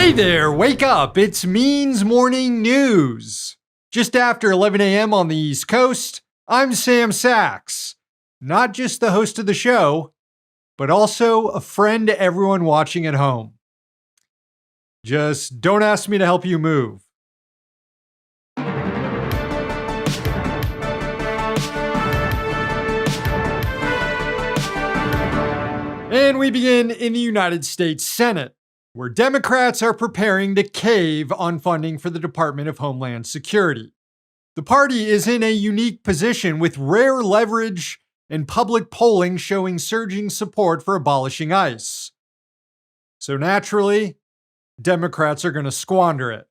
Hey there, wake up. It's Means Morning News. Just after 11 a.m. on the East Coast, I'm Sam Sachs. Not just the host of the show, but also a friend to everyone watching at home. Just don't ask me to help you move. And we begin in the United States Senate, where Democrats are preparing to cave on funding for the Department of Homeland Security. The party is in a unique position with rare leverage and public polling showing surging support for abolishing ICE. So naturally, Democrats are going to squander it.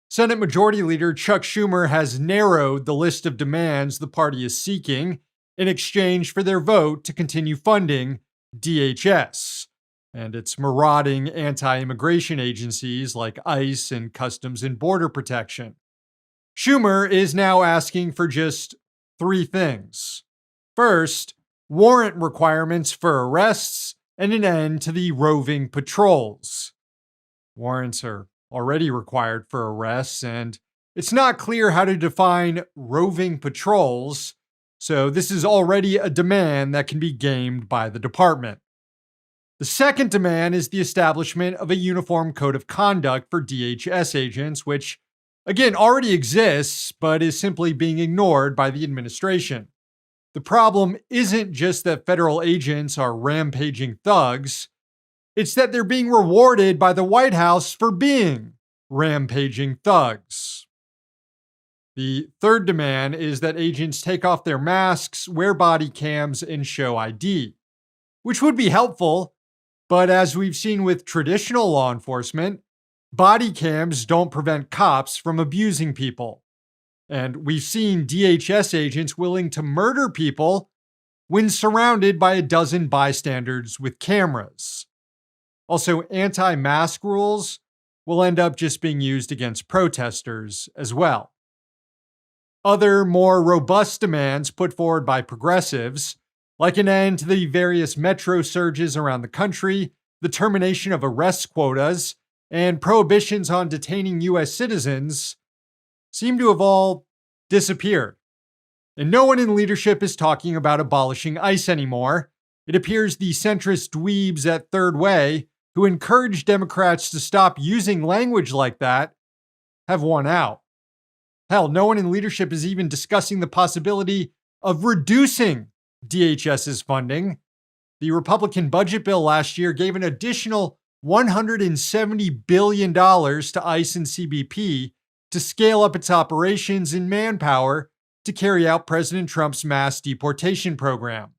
Senate Majority Leader Chuck Schumer has narrowed the list of demands the party is seeking in exchange for their vote to continue funding DHS and its marauding anti-immigration agencies like ICE and Customs and Border Protection. Schumer is now asking for just three things. First, warrant requirements for arrests and an end to the roving patrols. Warrants are already required for arrests, and it's not clear how to define roving patrols, so this is already a demand that can be gamed by the department. The second demand is the establishment of a uniform code of conduct for DHS agents, which, again, already exists, but is simply being ignored by the administration. The problem isn't just that federal agents are rampaging thugs, it's that they're being rewarded by the White House for being rampaging thugs. The third demand is that agents take off their masks, wear body cams, and show ID, which would be helpful. But as we've seen with traditional law enforcement, body cams don't prevent cops from abusing people. And we've seen DHS agents willing to murder people when surrounded by a dozen bystanders with cameras. Also, anti-mask rules will end up just being used against protesters as well. Other more robust demands put forward by progressives, like an end to the various metro surges around the country, the termination of arrest quotas, and prohibitions on detaining U.S. citizens, seem to have all disappeared. And no one in leadership is talking about abolishing ICE anymore. It appears the centrist dweebs at Third Way, who encourage Democrats to stop using language like that, have won out. Hell, no one in leadership is even discussing the possibility of reducing DHS's funding. The Republican budget bill last year gave an additional $170 billion to ICE and CBP to scale up its operations and manpower to carry out President Trump's mass deportation program.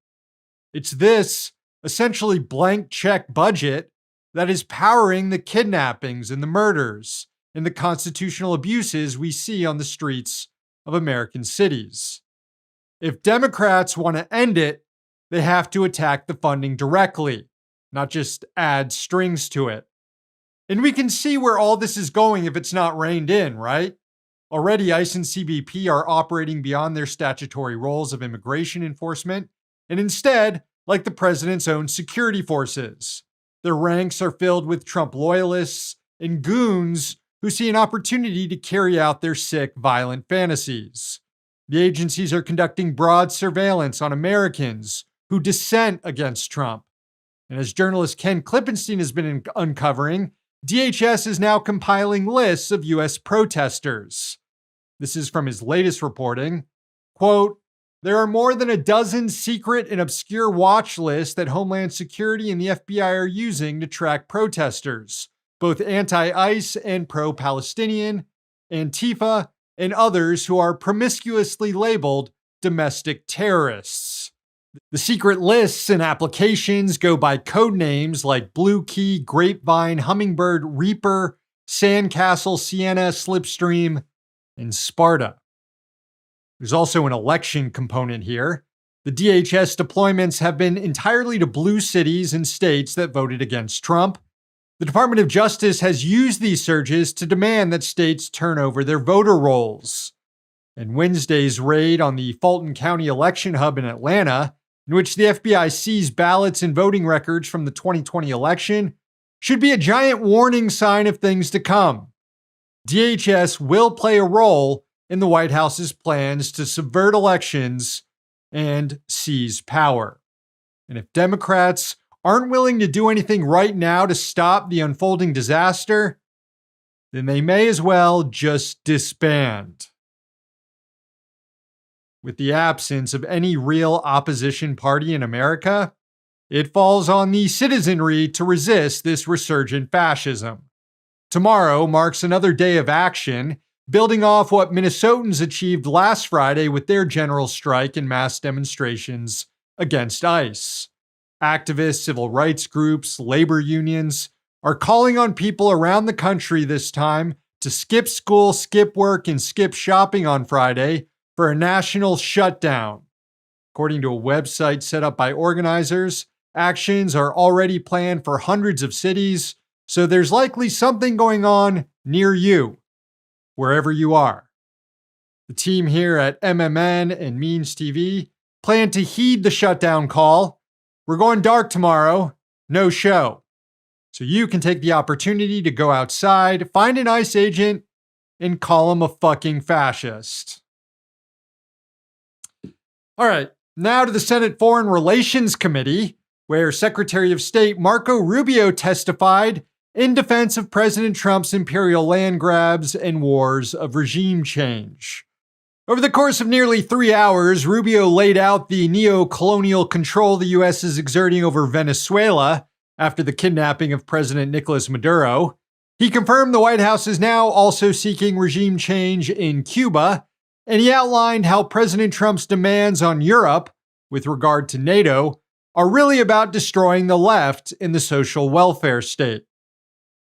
It's this essentially blank check budget that is powering the kidnappings and the murders and the constitutional abuses we see on the streets of American cities. If Democrats want to end it, they have to attack the funding directly, not just add strings to it. And we can see where all this is going if it's not reined in, right? Already, ICE and CBP are operating beyond their statutory roles of immigration enforcement, and instead, like the president's own security forces. Their ranks are filled with Trump loyalists and goons who see an opportunity to carry out their sick, violent fantasies. The agencies are conducting broad surveillance on Americans who dissent against Trump. And as journalist Ken Klippenstein has been uncovering, DHS is now compiling lists of U.S. protesters. This is from his latest reporting. Quote, "There are more than a dozen secret and obscure watch lists that Homeland Security and the FBI are using to track protesters, both anti-ICE and pro-Palestinian, Antifa, and others who are promiscuously labeled domestic terrorists. The secret lists and applications go by code names like Blue Key, Grapevine, Hummingbird, Reaper, Sandcastle, Sienna, Slipstream, and Sparta." There's also an election component here. The DHS deployments have been entirely to blue cities and states that voted against Trump. The Department of Justice has used these surges to demand that states turn over their voter rolls. And Wednesday's raid on the Fulton County election hub in Atlanta, in which the FBI seized ballots and voting records from the 2020 election, should be a giant warning sign of things to come. DHS will play a role in the White House's plans to subvert elections and seize power. And if Democrats aren't willing to do anything right now to stop the unfolding disaster, then they may as well just disband. With the absence of any real opposition party in America, it falls on the citizenry to resist this resurgent fascism. Tomorrow marks another day of action, building off what Minnesotans achieved last Friday with their general strike and mass demonstrations against ICE. Activists, civil rights groups, labor unions are calling on people around the country this time to skip school, skip work, and skip shopping on Friday for a national shutdown. According to a website set up by organizers, actions are already planned for hundreds of cities, so there's likely something going on near you, wherever you are. The team here at MMN and Means TV plan to heed the shutdown call. We're going dark tomorrow, no show. So you can take the opportunity to go outside, find an ICE agent, and call him a fucking fascist. All right, now to the Senate Foreign Relations Committee, where Secretary of State Marco Rubio testified in defense of President Trump's imperial land grabs and wars of regime change. Over the course of nearly 3 hours, Rubio laid out the neo-colonial control the U.S. is exerting over Venezuela after the kidnapping of President Nicolas Maduro. He confirmed the White House is now also seeking regime change in Cuba, and he outlined how President Trump's demands on Europe, with regard to NATO, are really about destroying the left in the social welfare state.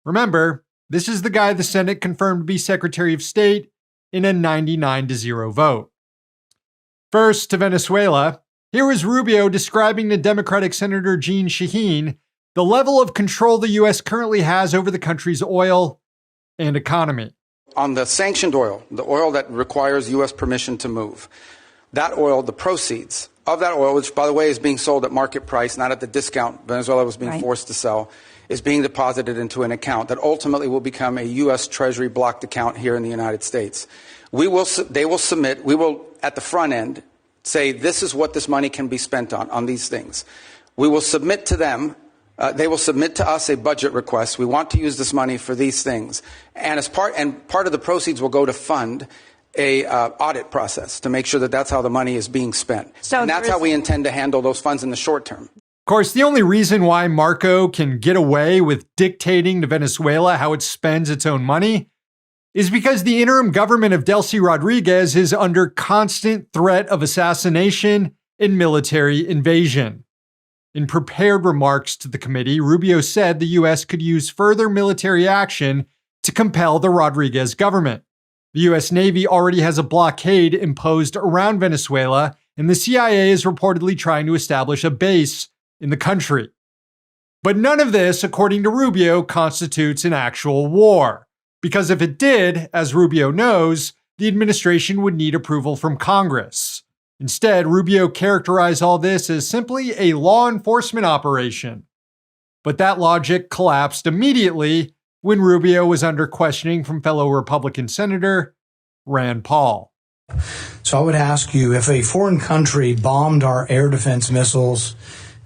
Remember, this is the guy the Senate confirmed to be Secretary of State in a 99-0 vote. First, to Venezuela, here was Rubio describing to Democratic Senator Jeanne Shaheen the level of control the U.S. currently has over the country's oil and economy. On the sanctioned oil, the oil that requires U.S. permission to move, that oil, the proceeds of that oil, which, by the way, is being sold at market price, not at the discount Venezuela was being forced to sell, is being deposited into an account that ultimately will become a U.S. Treasury blocked account here in the United States. They will submit, we will, at the front end, say this is what this money can be spent on these things. We will submit to them, they will submit to us a budget request. We want to use this money for these things. And part of the proceeds will go to fund a audit process to make sure that that's how the money is being spent. And that's how we intend to handle those funds in the short term. Of course, the only reason why Marco can get away with dictating to Venezuela how it spends its own money is because the interim government of Delcy Rodriguez is under constant threat of assassination and military invasion. In prepared remarks to the committee, Rubio said the U.S. could use further military action to compel the Rodriguez government. The U.S. Navy already has a blockade imposed around Venezuela, and the CIA is reportedly trying to establish a base in the country. But none of this, according to Rubio, constitutes an actual war. Because if it did, as Rubio knows, the administration would need approval from Congress. Instead, Rubio characterized all this as simply a law enforcement operation. But that logic collapsed immediately when Rubio was under questioning from fellow Republican Senator Rand Paul. So I would ask you, if a foreign country bombed our air defense missiles,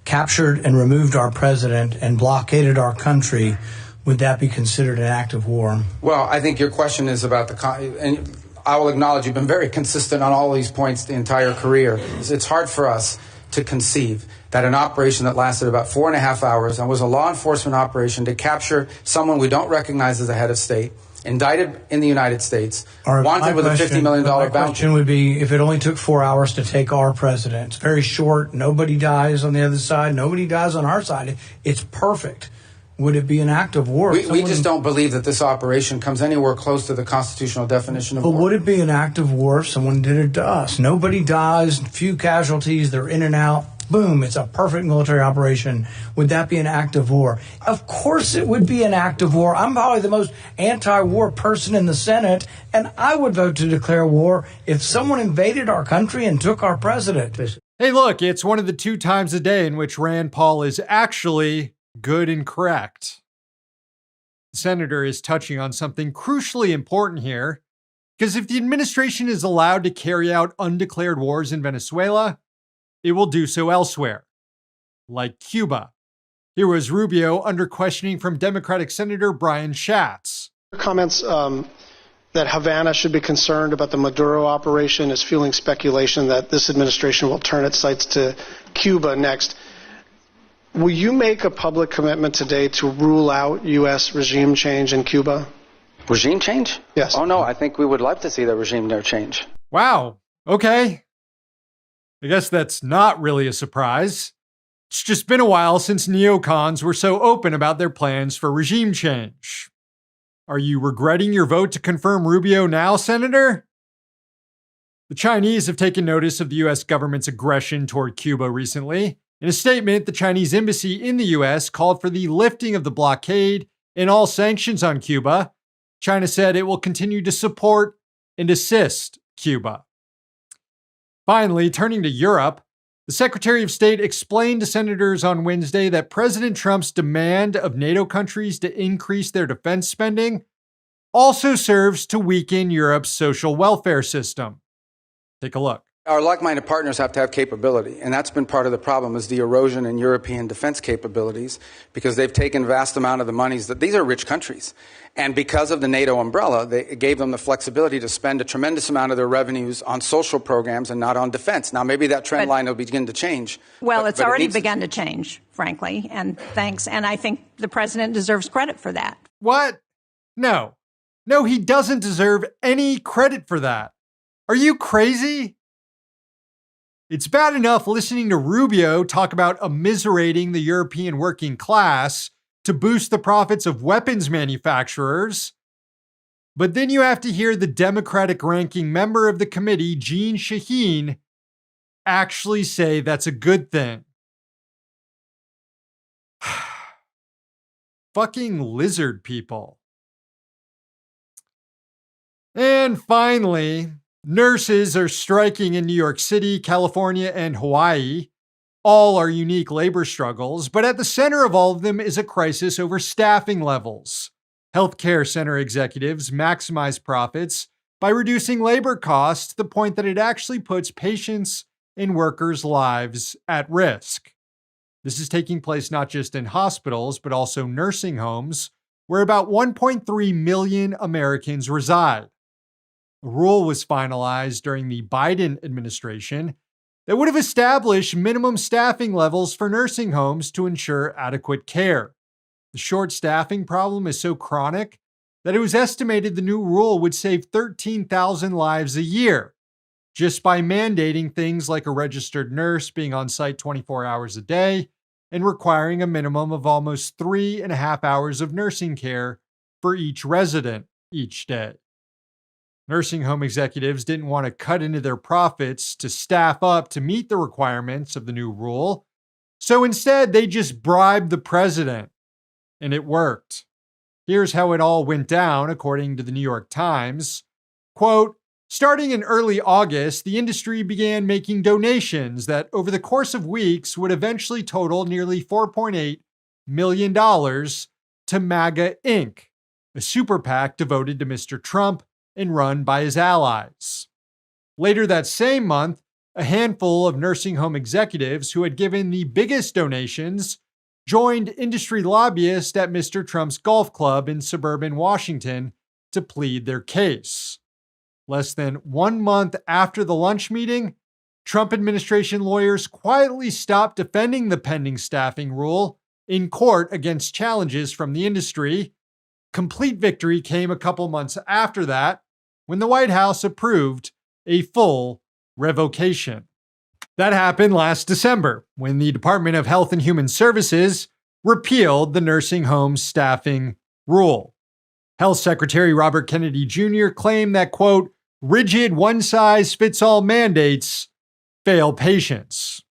captured and removed our president, and blockaded our country, would that be considered an act of war? Well, I think your question is about and I will acknowledge you've been very consistent on all these points the entire career. It's hard for us to conceive that an operation that lasted about 4.5 hours and was a law enforcement operation to capture someone we don't recognize as a head of state, indicted in the United States, wanted with a $50 million bounty. My question would be, if it only took 4 hours to take our president, it's very short, nobody dies on the other side, nobody dies on our side, it's perfect. Would it be an act of war? We just don't believe that this operation comes anywhere close to the constitutional definition of war. But would it be an act of war if someone did it to us? Nobody dies, few casualties, they're in and out. Boom, it's a perfect military operation. Would that be an act of war? Of course it would be an act of war. I'm probably the most anti-war person in the Senate, and I would vote to declare war if someone invaded our country and took our president. Hey, look, it's one of the 2 times a day in which Rand Paul is actually good and correct. The senator is touching on something crucially important here, because if the administration is allowed to carry out undeclared wars in Venezuela, it will do so elsewhere, like Cuba. Here was Rubio under questioning from Democratic Senator Brian Schatz. Comments that Havana should be concerned about the Maduro operation is fueling speculation that this administration will turn its sights to Cuba next. Will you make a public commitment today to rule out U.S. regime change in Cuba? Regime change? Yes. Oh, no, I think we would love to see the regime there change. Wow. Okay. I guess that's not really a surprise. It's just been a while since neocons were so open about their plans for regime change. Are you regretting your vote to confirm Rubio now, Senator? The Chinese have taken notice of the U.S. government's aggression toward Cuba recently. In a statement, the Chinese embassy in the U.S. called for the lifting of the blockade and all sanctions on Cuba. China said it will continue to support and assist Cuba. Finally, turning to Europe, the Secretary of State explained to senators on Wednesday that President Trump's demand of NATO countries to increase their defense spending also serves to weaken Europe's social welfare system. Take a look. Our like-minded partners have to have capability, and that's been part of the problem is the erosion in European defense capabilities because they've taken vast amount of the monies that these are rich countries. And because of the NATO umbrella, it gave them the flexibility to spend a tremendous amount of their revenues on social programs and not on defense. Now, maybe that trend line will begin to change. Well, it's already begun to change, frankly, and thanks. And I think the president deserves credit for that. What? No, he doesn't deserve any credit for that. Are you crazy? It's bad enough listening to Rubio talk about immiserating the European working class to boost the profits of weapons manufacturers. But then you have to hear the Democratic ranking member of the committee, Jeanne Shaheen, actually say that's a good thing. Fucking lizard people. And finally, nurses are striking in New York City, California, and Hawaii. All are unique labor struggles, but at the center of all of them is a crisis over staffing levels. Healthcare center executives maximize profits by reducing labor costs to the point that it actually puts patients and workers' lives at risk. This is taking place not just in hospitals, but also nursing homes, where about 1.3 million Americans reside. A rule was finalized during the Biden administration that would have established minimum staffing levels for nursing homes to ensure adequate care. The short staffing problem is so chronic that it was estimated the new rule would save 13,000 lives a year just by mandating things like a registered nurse being on site 24 hours a day and requiring a minimum of almost 3.5 hours of nursing care for each resident each day. Nursing home executives didn't want to cut into their profits to staff up to meet the requirements of the new rule, so instead they just bribed the president, and it worked. Here's how it all went down, according to the New York Times. Quote, starting in early August, the industry began making donations that over the course of weeks would eventually total nearly $4.8 million to MAGA Inc., a super PAC devoted to Mr. Trump and run by his allies. Later that same month, a handful of nursing home executives who had given the biggest donations joined industry lobbyists at Mr. Trump's golf club in suburban Washington to plead their case. Less than 1 month after the lunch meeting, Trump administration lawyers quietly stopped defending the pending staffing rule in court against challenges from the industry. Complete victory came a couple months after that, when the White House approved a full revocation. That happened last December, when the Department of Health and Human Services repealed the nursing home staffing rule. Health Secretary Robert Kennedy Jr. claimed that, quote, rigid one-size-fits-all mandates fail patients.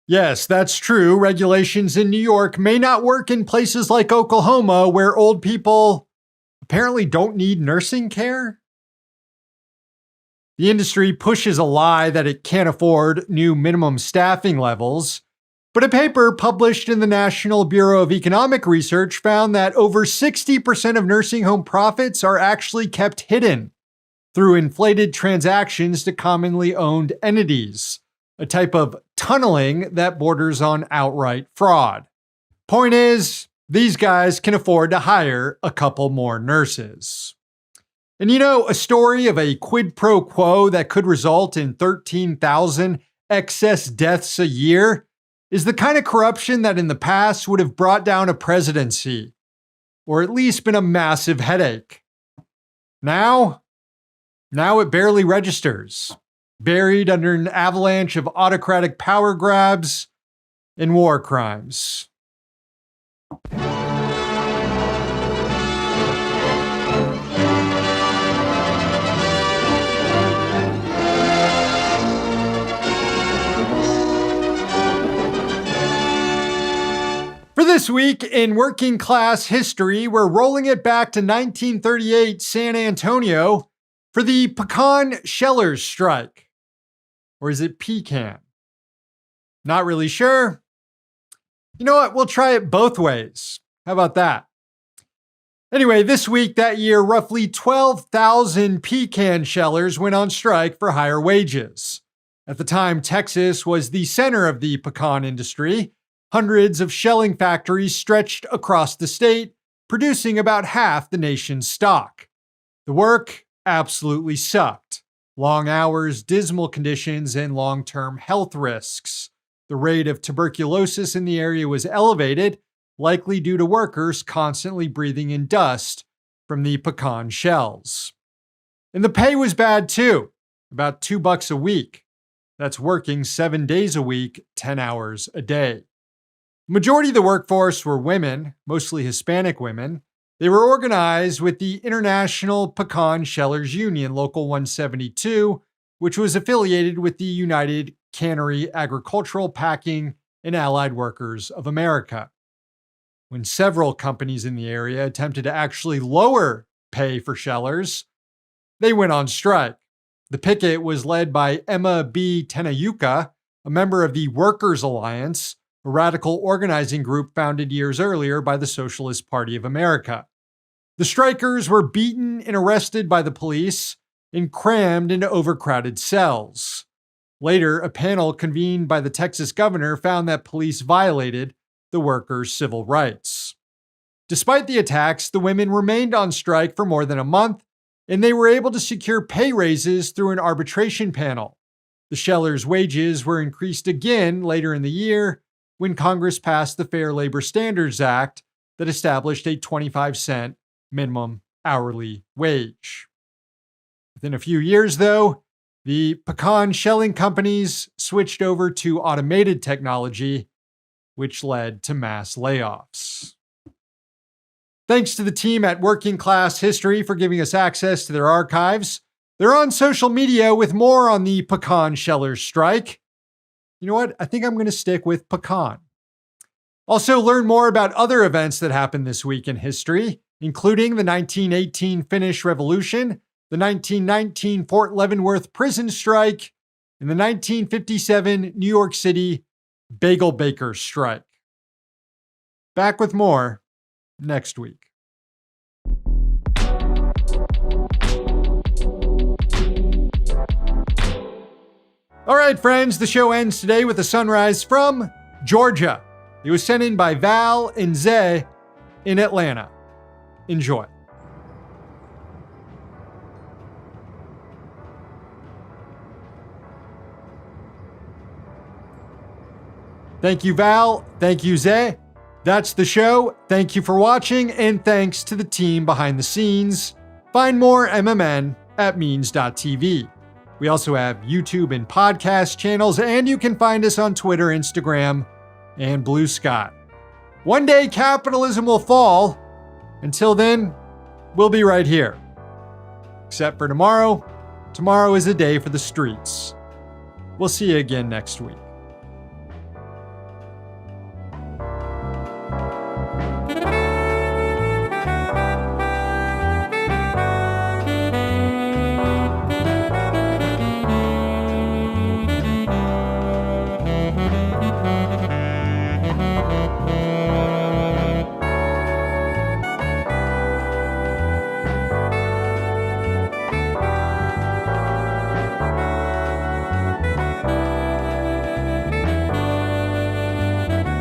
Yes, that's true. Regulations in New York may not work in places like Oklahoma, where old people apparently don't need nursing care. The industry pushes a lie that it can't afford new minimum staffing levels, But a paper published in the National Bureau of Economic Research found that over 60% of nursing home profits are actually kept hidden through inflated transactions to commonly owned entities, a type of tunneling that borders on outright fraud. Point is, these guys can afford to hire a couple more nurses. And you know, a story of a quid pro quo that could result in 13,000 excess deaths a year is the kind of corruption that in the past would have brought down a presidency, or at least been a massive headache. Now it barely registers, buried under an avalanche of autocratic power grabs and war crimes. For this week in working class history, we're rolling it back to 1938 San Antonio for the pecan shellers strike. Or is it pecan? Not really sure. You know what? We'll try it both ways. How about that? Anyway, this week, that year, roughly 12,000 pecan shellers went on strike for higher wages. At the time, Texas was the center of the pecan industry. Hundreds of shelling factories stretched across the state, producing about half the nation's stock. The work absolutely sucked. Long hours, dismal conditions, and long-term health risks. The rate of tuberculosis in the area was elevated, likely due to workers constantly breathing in dust from the pecan shells. And the pay was bad too, about $2 a week. That's working 7 days a week, 10 hours a day. Majority of the workforce were women, mostly Hispanic women. They were organized with the International Pecan Shellers Union, Local 172, which was affiliated with the United Cannery Agricultural Packing and Allied Workers of America. When several companies in the area attempted to actually lower pay for shellers, they went on strike. The picket was led by Emma B. Tenayuka, a member of the Workers' Alliance, a radical organizing group founded years earlier by the Socialist Party of America. The strikers were beaten and arrested by the police and crammed into overcrowded cells. Later, a panel convened by the Texas governor found that police violated the workers' civil rights. Despite the attacks, the women remained on strike for more than a month, and they were able to secure pay raises through an arbitration panel. The shellers' wages were increased again later in the year when Congress passed the Fair Labor Standards Act that established a 25-cent minimum hourly wage. Within a few years, though, the pecan shelling companies switched over to automated technology, which led to mass layoffs. Thanks to the team at Working Class History for giving us access to their archives. They're on social media with more on the pecan shellers strike. You know what? I think I'm going to stick with pecan. Also, learn more about other events that happened this week in history, including the 1918 Finnish Revolution, the 1919 Fort Leavenworth prison strike, and the 1957 New York City bagel bakers strike. Back with more next week. All right, friends, the show ends today with a sunrise from Georgia. It was sent in by Val and Zay in Atlanta. Enjoy. Thank you, Val. Thank you, Zay. That's the show. Thank you for watching, and thanks to the team behind the scenes. Find more MMN at means.tv. We also have YouTube and podcast channels, and you can find us on Twitter, Instagram, and Blue Sky. One day capitalism will fall. Until then, we'll be right here. Except for tomorrow. Tomorrow is a day for the streets. We'll see you again next week.